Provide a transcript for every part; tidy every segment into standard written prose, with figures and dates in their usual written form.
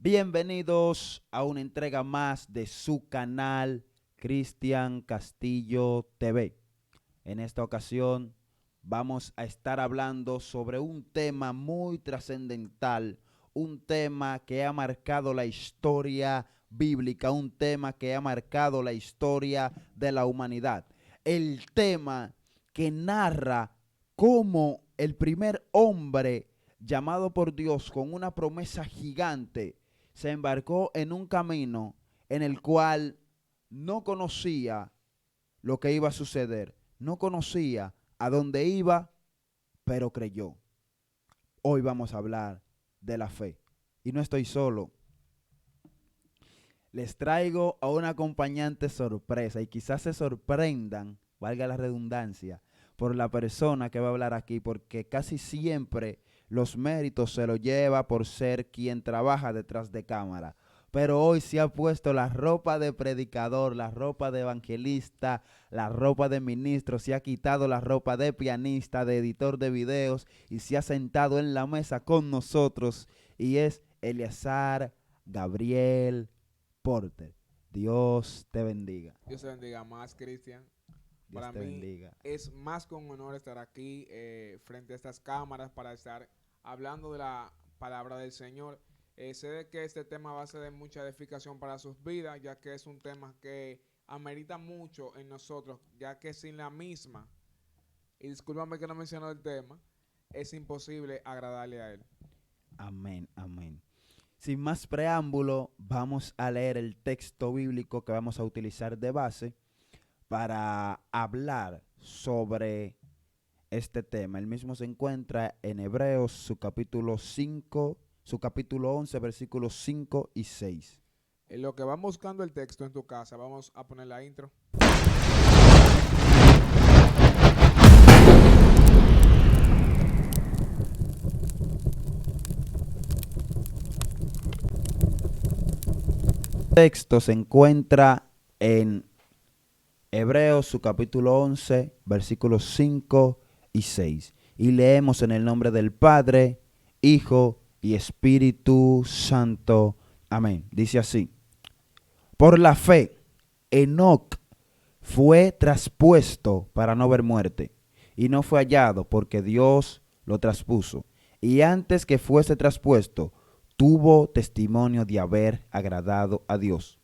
Bienvenidos a una entrega más de su canal Cristian Castillo TV. En esta ocasión vamos a estar hablando sobre un tema muy trascendental, un tema que ha marcado la historia bíblica, un tema que ha marcado la historia de la humanidad. El tema que narra cómo el primer hombre llamado por Dios con una promesa gigante se embarcó en un camino en el cual no conocía lo que iba a suceder, no conocía a dónde iba, pero creyó. Hoy vamos a hablar de la fe. Y no estoy solo. Les traigo a un acompañante sorpresa y quizás se sorprendan, valga la redundancia, por la persona que va a hablar aquí, porque casi siempre los méritos se los lleva por ser quien trabaja detrás de cámara. Pero hoy se ha puesto la ropa de predicador, la ropa de evangelista, la ropa de ministro, se ha quitado la ropa de pianista, de editor de videos y se ha sentado en la mesa con nosotros y es Eleazar Gabriel Porter. Dios te bendiga. Dios te bendiga más, Cristian. Dios Para te mí bendiga. es más que un honor estar aquí frente a estas cámaras para estar hablando de la palabra del Señor. Sé de que este tema va a ser de mucha edificación para sus vidas, ya que es un tema que amerita mucho en nosotros, ya que sin la misma, y discúlpame que no menciono el tema, es imposible agradarle a Él. Amén, amén. Sin más preámbulo, vamos a leer el texto bíblico que vamos a utilizar de base para hablar sobre este tema. El mismo se encuentra en Hebreos, su capítulo 5, su capítulo 11, versículos 5 y 6. En lo que van buscando el texto en tu casa, vamos a poner la intro. El texto se encuentra en Hebreos, su capítulo 11, versículos 5 y 6. Y leemos en el nombre del Padre, Hijo y Espíritu Santo. Amén. Dice así: por la fe, Enoc fue traspuesto para no ver muerte, y no fue hallado porque Dios lo traspuso. Y antes que fuese traspuesto, tuvo testimonio de haber agradado a Dios.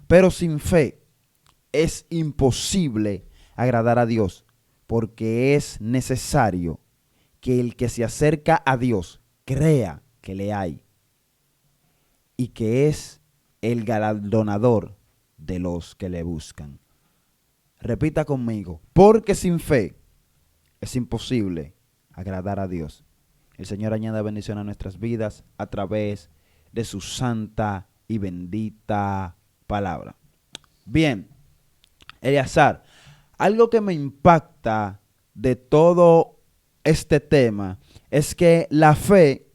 Pero sin fe es imposible agradar a Dios, porque es necesario que el que se acerca a Dios crea que le hay y que es el galardonador de los que le buscan. Repita conmigo: porque sin fe es imposible agradar a Dios. El Señor añada bendición a nuestras vidas a través de su santa y bendita palabra. Bien, Eleazar, algo que me impacta de todo este tema es que la fe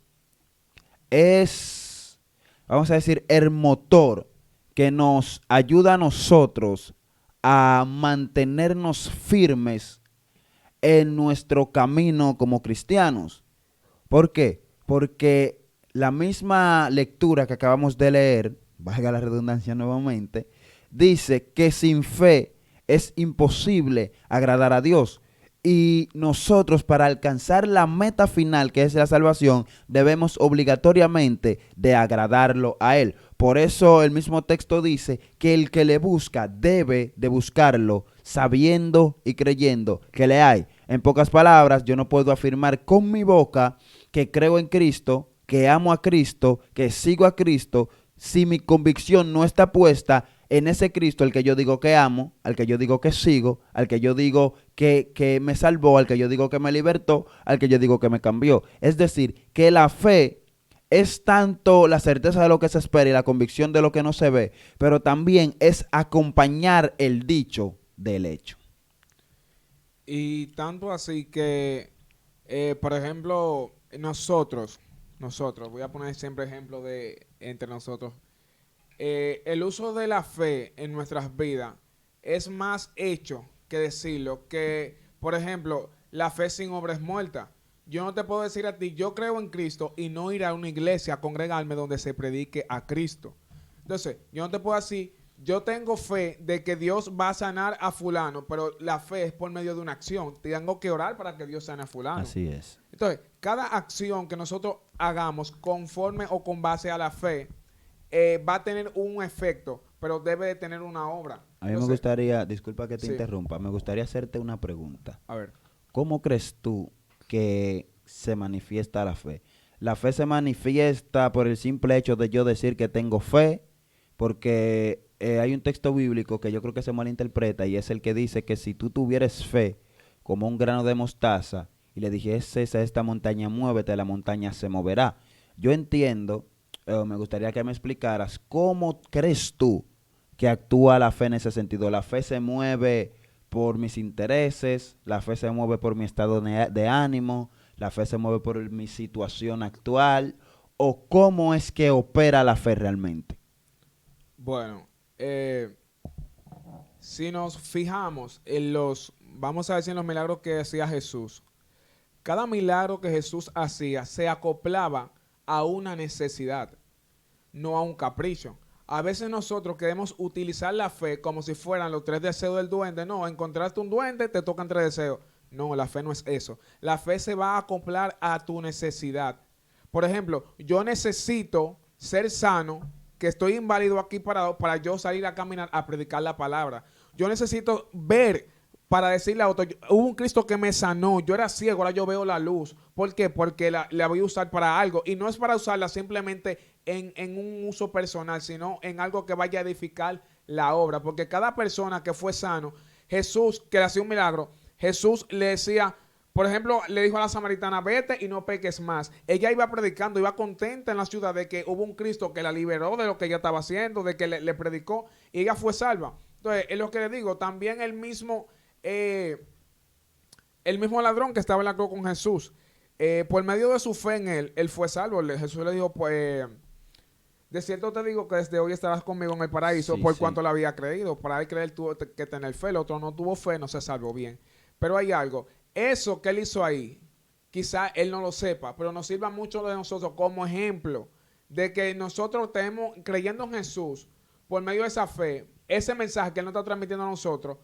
es, vamos a decir, el motor que nos ayuda a nosotros a mantenernos firmes en nuestro camino como cristianos. ¿Por qué? Porque la misma lectura que acabamos de leer, valga la redundancia nuevamente, dice que sin fe es imposible agradar a Dios. Y nosotros, para alcanzar la meta final, que es la salvación, debemos obligatoriamente de agradarlo a Él. Por eso el mismo texto dice que el que le busca debe de buscarlo sabiendo y creyendo que le hay. En pocas palabras, yo no puedo afirmar con mi boca que creo en Cristo, que amo a Cristo, que sigo a Cristo, si mi convicción no está puesta en ese Cristo al que yo digo que amo, al que yo digo que sigo, al que yo digo que me salvó, al que yo digo que me libertó, al que yo digo que me cambió. Es decir, que la fe es tanto la certeza de lo que se espera y la convicción de lo que no se ve, pero también es acompañar el dicho del hecho. Y tanto así que, por ejemplo, nosotros, voy a poner siempre ejemplo de entre nosotros, el uso de la fe en nuestras vidas es más hecho que decirlo, que, por ejemplo, la fe sin obra es muerta. yo no te puedo decir a ti, yo creo en Cristo y no ir a una iglesia a congregarme donde se predique a Cristo. Entonces, yo no te puedo decir, yo tengo fe de que Dios va a sanar a fulano, pero la fe es por medio de una acción. Tengo que orar para que Dios sane a fulano. Así es. Entonces, cada acción que nosotros hagamos conforme o con base a la fe va a tener un efecto, pero debe de tener una obra. A mí me Entonces, gustaría, disculpa que te sí, interrumpa, me gustaría hacerte una pregunta. a ver. ¿Cómo crees tú que se manifiesta la fe? La fe se manifiesta por el simple hecho de yo decir que tengo fe, porque hay un texto bíblico que yo creo que se malinterpreta y es el que dice que si tú tuvieres fe como un grano de mostaza y le dijese a esta montaña muévete, la montaña se moverá. Yo entiendo, me gustaría que me explicaras cómo crees tú que actúa la fe en ese sentido. La fe se mueve por mis intereses, la fe se mueve por mi estado de ánimo, la fe se mueve por mi situación actual, o cómo es que opera la fe realmente. Bueno, si nos fijamos en vamos a decir, en los milagros que hacía Jesús, cada milagro que Jesús hacía se acoplaba a una necesidad, no a un capricho. A veces nosotros queremos utilizar la fe como si fueran los 3 deseos del duende. No, encontraste un duende, te tocan 3 deseos. No, la fe no es eso. La fe se va a acoplar a tu necesidad. Por ejemplo, yo necesito ser sano, que estoy inválido aquí parado para yo salir a caminar a predicar la palabra. Yo necesito ver para decirle a otro, hubo un Cristo que me sanó, yo era ciego, ahora yo veo la luz. ¿Por qué? Porque la voy a usar para algo. Y no es para usarla simplemente en un uso personal, sino en algo que vaya a edificar la obra. Porque cada persona que fue sano, Jesús, que le hacía un milagro, Jesús le decía, por ejemplo, le dijo a la samaritana, vete y no peques más. Ella iba predicando, iba contenta en la ciudad de que hubo un Cristo que la liberó de lo que ella estaba haciendo, de que le predicó, y ella fue salva. Entonces, es lo que le digo, también el mismo ladrón que estaba en la cruz con Jesús, por medio de su fe en él fue salvo. Jesús le dijo, pues, de cierto te digo que desde hoy estarás conmigo en el paraíso, Sí, por sí. cuanto le había creído. Para él creer tuvo que tener fe, el otro no tuvo fe, no se salvó bien. Pero hay algo, eso que él hizo ahí, quizá él no lo sepa, pero nos sirva mucho de nosotros como ejemplo de que nosotros tenemos, creyendo en Jesús, por medio de esa fe, ese mensaje que él nos está transmitiendo a nosotros,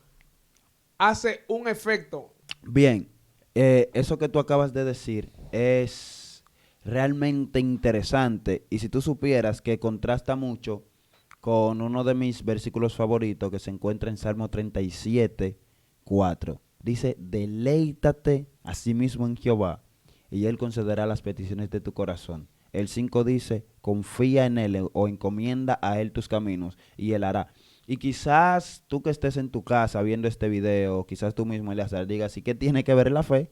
hace un efecto. Bien, eso que tú acabas de decir es realmente interesante y si tú supieras que contrasta mucho con uno de mis versículos favoritos que se encuentra en Salmo 37, 4. Dice, deleítate a sí mismo en Jehová y Él concederá las peticiones de tu corazón. El 5 dice, confía en Él o encomienda a Él tus caminos y Él hará. Y quizás tú que estés en tu casa viendo este video, quizás tú mismo, Eleazar, digas, ¿y qué tiene que ver la fe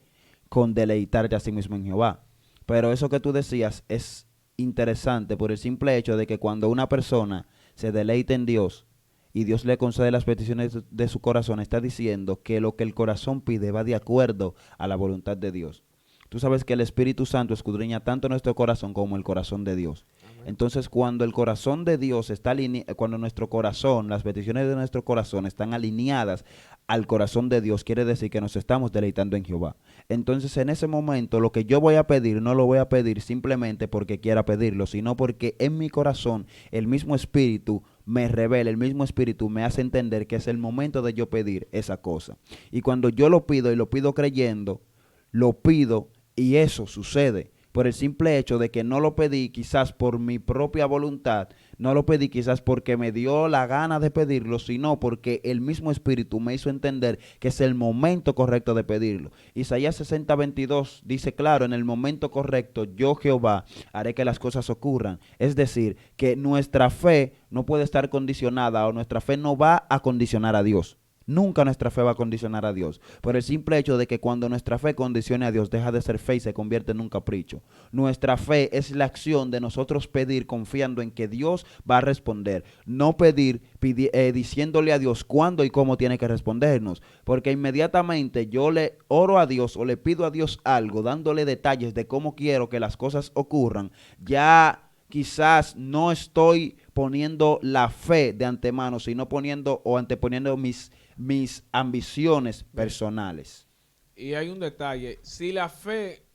con deleitarte a sí mismo en Jehová? Pero eso que tú decías es interesante por el simple hecho de que cuando una persona se deleita en Dios y Dios le concede las peticiones de su corazón, está diciendo que lo que el corazón pide va de acuerdo a la voluntad de Dios. Tú sabes que el Espíritu Santo escudriña tanto nuestro corazón como el corazón de Dios. Amén. Entonces, cuando el corazón de Dios está alineado, cuando nuestro corazón, las peticiones de nuestro corazón están alineadas al corazón de Dios, quiere decir que nos estamos deleitando en Jehová. Entonces, en ese momento, lo que yo voy a pedir, no lo voy a pedir simplemente porque quiera pedirlo, sino porque en mi corazón el mismo Espíritu me revela, el mismo Espíritu me hace entender que es el momento de yo pedir esa cosa. Y cuando yo lo pido y lo pido creyendo, lo pido y eso sucede por el simple hecho de que no lo pedí quizás por mi propia voluntad, no lo pedí quizás porque me dio la gana de pedirlo, sino porque el mismo Espíritu me hizo entender que es el momento correcto de pedirlo. Isaías 60:22 dice claro, en el momento correcto yo Jehová haré que las cosas ocurran. Es decir, que nuestra fe no puede estar condicionada o nuestra fe no va a condicionar a Dios. Nunca nuestra fe va a condicionar a Dios, por el simple hecho de que cuando nuestra fe condicione a Dios, deja de ser fe y se convierte en un capricho. Nuestra fe es la acción de nosotros pedir confiando en que Dios va a responder, no pedir diciéndole a Dios cuándo y cómo tiene que respondernos, porque inmediatamente yo le oro a Dios o le pido a Dios algo, dándole detalles de cómo quiero que las cosas ocurran, ya quizás no estoy poniendo la fe de antemano, sino poniendo o anteponiendo mis ambiciones personales. Y hay un detalle, si la fe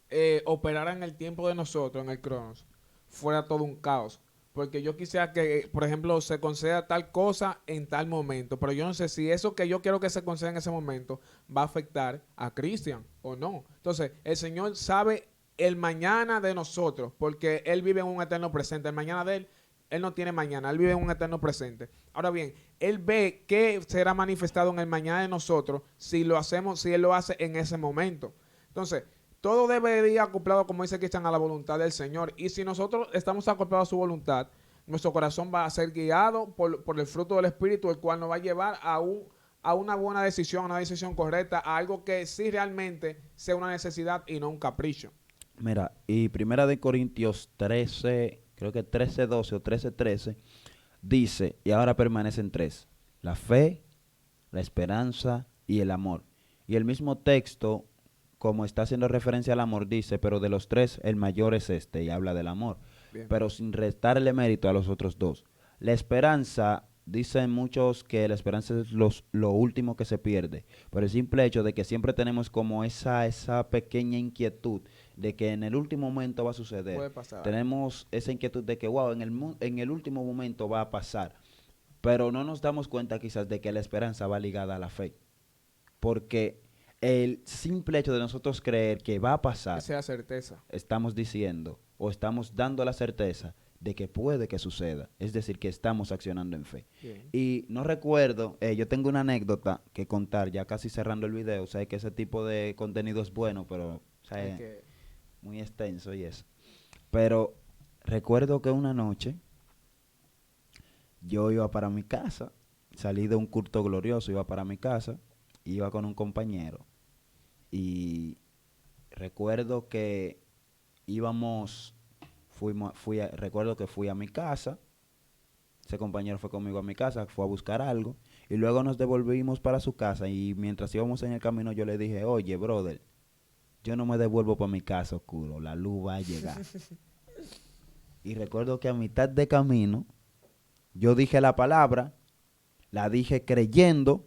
operara en el tiempo de nosotros, en el Cronos, fuera todo un caos. Porque yo quisiera que, por ejemplo, se conceda tal cosa en tal momento, pero yo no sé si eso que yo quiero que se conceda en ese momento va a afectar a Cristian o no. Entonces, el Señor sabe el mañana de nosotros, porque Él vive en un eterno presente. El mañana de Él no tiene mañana, Él vive en un eterno presente. Ahora bien, Él ve qué será manifestado en el mañana de nosotros si lo hacemos, si Él lo hace en ese momento. Entonces, todo debe ir acoplado, como dice Cristian, a la voluntad del Señor. Y si nosotros estamos acoplados a su voluntad, nuestro corazón va a ser guiado por el fruto del Espíritu, el cual nos va a llevar a una buena decisión, a una decisión correcta, a algo que sí realmente sea una necesidad y no un capricho. Mira, y Primera de Corintios 13, creo que 13:12 o 13:13, dice, y ahora permanecen tres, la fe, la esperanza y el amor. Y el mismo texto, como está haciendo referencia al amor, dice, pero de los tres el mayor es este, y habla del amor, Bien. pero sin restarle mérito a los otros dos. La esperanza, dicen muchos que la esperanza es lo último que se pierde, por el simple hecho de que siempre tenemos como esa pequeña inquietud de que en el último momento va a suceder. Puede pasar algo. Tenemos esa inquietud de que, wow, en el último momento va a pasar, pero no nos damos cuenta quizás de que la esperanza va ligada a la fe, porque el simple hecho de nosotros creer que va a pasar, Esa es la certeza. estamos diciendo o estamos dando la certeza de que puede que suceda, es decir, que estamos accionando en fe. Bien. Y no recuerdo, yo tengo una anécdota que contar, ya casi cerrando el video, o sea, que ese tipo de contenido es bueno, pero, o sea, Hay es que, muy extenso y eso. Pero recuerdo que una noche yo iba para mi casa, salí de un culto glorioso, iba para mi casa, iba con un compañero y recuerdo que íbamos, recuerdo que fui a mi casa, ese compañero fue conmigo a mi casa, fue a buscar algo y luego nos devolvimos para su casa y mientras íbamos en el camino yo le dije, oye, brother, yo no me devuelvo para mi casa oscuro, la luz va a llegar. Y recuerdo que a mitad de camino yo dije la palabra, la dije creyendo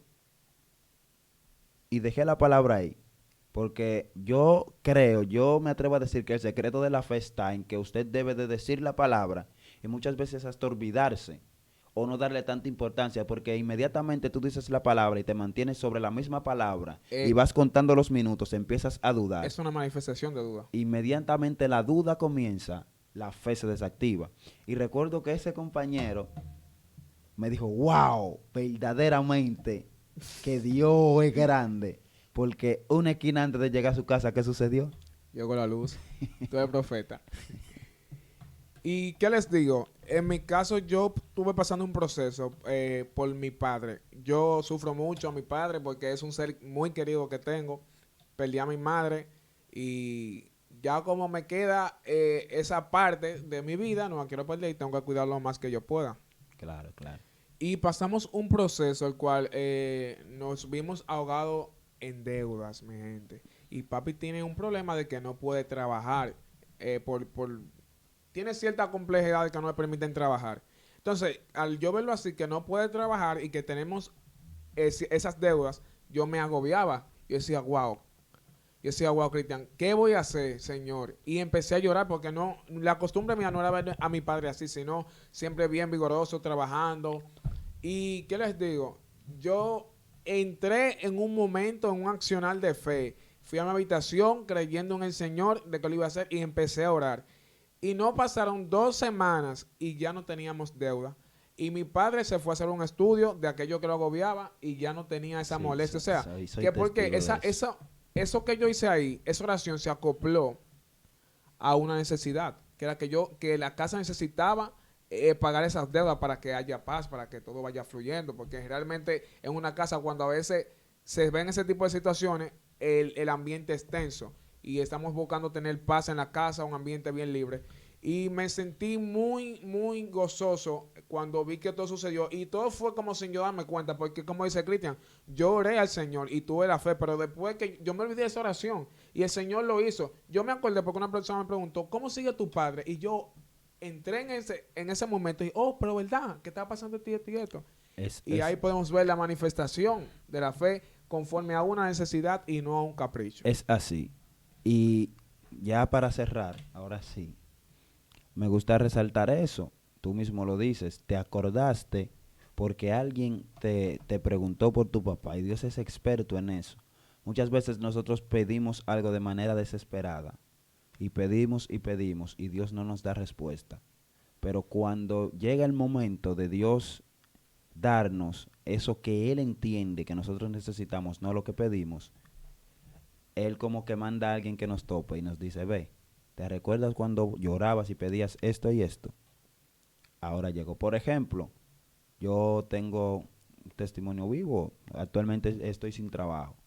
y dejé la palabra ahí. Porque yo creo, yo me atrevo a decir que el secreto de la fe está en que usted debe de decir la palabra y muchas veces hasta olvidarse o no darle tanta importancia porque inmediatamente tú dices la palabra y te mantienes sobre la misma palabra y vas contando los minutos, empiezas a dudar. es una manifestación de duda. Inmediatamente la duda comienza, la fe se desactiva. Y recuerdo que ese compañero me dijo, wow, verdaderamente que Dios es grande. Porque una esquina antes de llegar a su casa, ¿qué sucedió? Llegó la luz. Tú eres profeta. ¿Y qué les digo? En mi caso, yo estuve pasando un proceso por mi padre. Yo sufro mucho a mi padre porque es un ser muy querido que tengo. Perdí a mi madre y ya como me queda esa parte de mi vida, no la quiero perder y tengo que cuidarlo lo más que yo pueda. Claro, claro. Y pasamos un proceso el cual nos vimos ahogados en deudas, mi gente. Y papi tiene un problema de que no puede trabajar tiene cierta complejidad que no le permiten trabajar. Entonces, al yo verlo así, que no puede trabajar y que tenemos esas deudas, yo me agobiaba. Yo decía, wow, Cristian, ¿qué voy a hacer, Señor? Y empecé a llorar porque no, la costumbre mía no era ver a mi padre así, sino siempre bien vigoroso, trabajando. ¿Y qué les digo? Yo entré en un momento, en un accionar de fe. Fui a mi habitación creyendo en el Señor de que lo iba a hacer y empecé a orar. Y no pasaron 2 semanas y ya no teníamos deuda. Y mi padre se fue a hacer un estudio de aquello que lo agobiaba y ya no tenía esa Sí, molestia. O sea, soy que porque testigo de eso. eso que yo hice ahí, esa oración se acopló a una necesidad, que era que la casa necesitaba pagar esas deudas para que haya paz, para que todo vaya fluyendo, porque realmente en una casa cuando a veces se ven ese tipo de situaciones, el ambiente es tenso y estamos buscando tener paz en la casa, un ambiente bien libre. Y me sentí muy, muy gozoso cuando vi que todo sucedió. Y todo fue como sin yo darme cuenta, porque como dice Cristian, yo oré al Señor y tuve la fe, pero después que yo me olvidé de esa oración y el Señor lo hizo, yo me acordé porque una persona me preguntó, ¿cómo sigue tu padre? Y yo entré en ese momento y, oh, pero verdad, ¿qué está pasando de ti, esto y esto? Es, Y es, ahí podemos ver la manifestación de la fe conforme a una necesidad y no a un capricho. es así. Y ya para cerrar, ahora sí, me gusta resaltar eso. Tú mismo lo dices, te acordaste porque alguien te preguntó por tu papá y Dios es experto en eso. Muchas veces nosotros pedimos algo de manera desesperada y pedimos y Dios no nos da respuesta. Pero cuando llega el momento de Dios darnos eso que Él entiende que nosotros necesitamos, no lo que pedimos, Él como que manda a alguien que nos tope y nos dice, ve, ¿te recuerdas cuando llorabas y pedías esto y esto? Ahora llegó. Por ejemplo, yo tengo un testimonio vivo, actualmente estoy sin trabajo.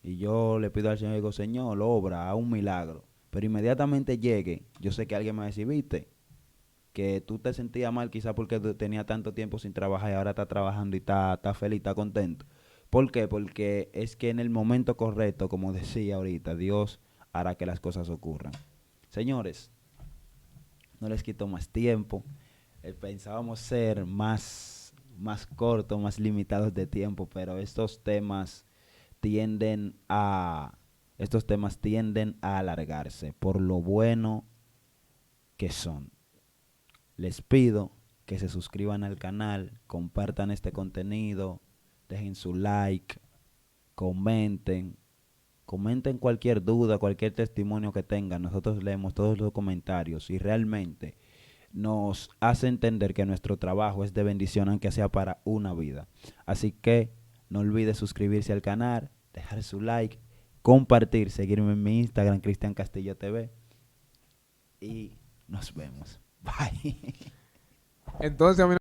Y yo le pido al Señor, digo, Señor, obra, haz un milagro. Pero inmediatamente llegue, yo sé que alguien me va a decir, viste, que tú te sentías mal quizás porque tú tenías tanto tiempo sin trabajar y ahora estás trabajando y estás feliz, estás contento. ¿Por qué? Porque es que en el momento correcto, como decía ahorita, Dios hará que las cosas ocurran. Señores, no les quito más tiempo. Pensábamos ser más cortos, más limitados de tiempo, pero tienden a, estos temas tienden a alargarse por lo bueno que son. Les pido que se suscriban al canal, compartan este contenido, dejen su like, comenten, comenten cualquier duda, cualquier testimonio que tengan. Nosotros leemos todos los comentarios y realmente nos hace entender que nuestro trabajo es de bendición, aunque sea para una vida. Así que no olvides suscribirse al canal, dejar su like, compartir, seguirme en mi Instagram, Cristian Castillo TV. Y nos vemos. Bye. Entonces, a mí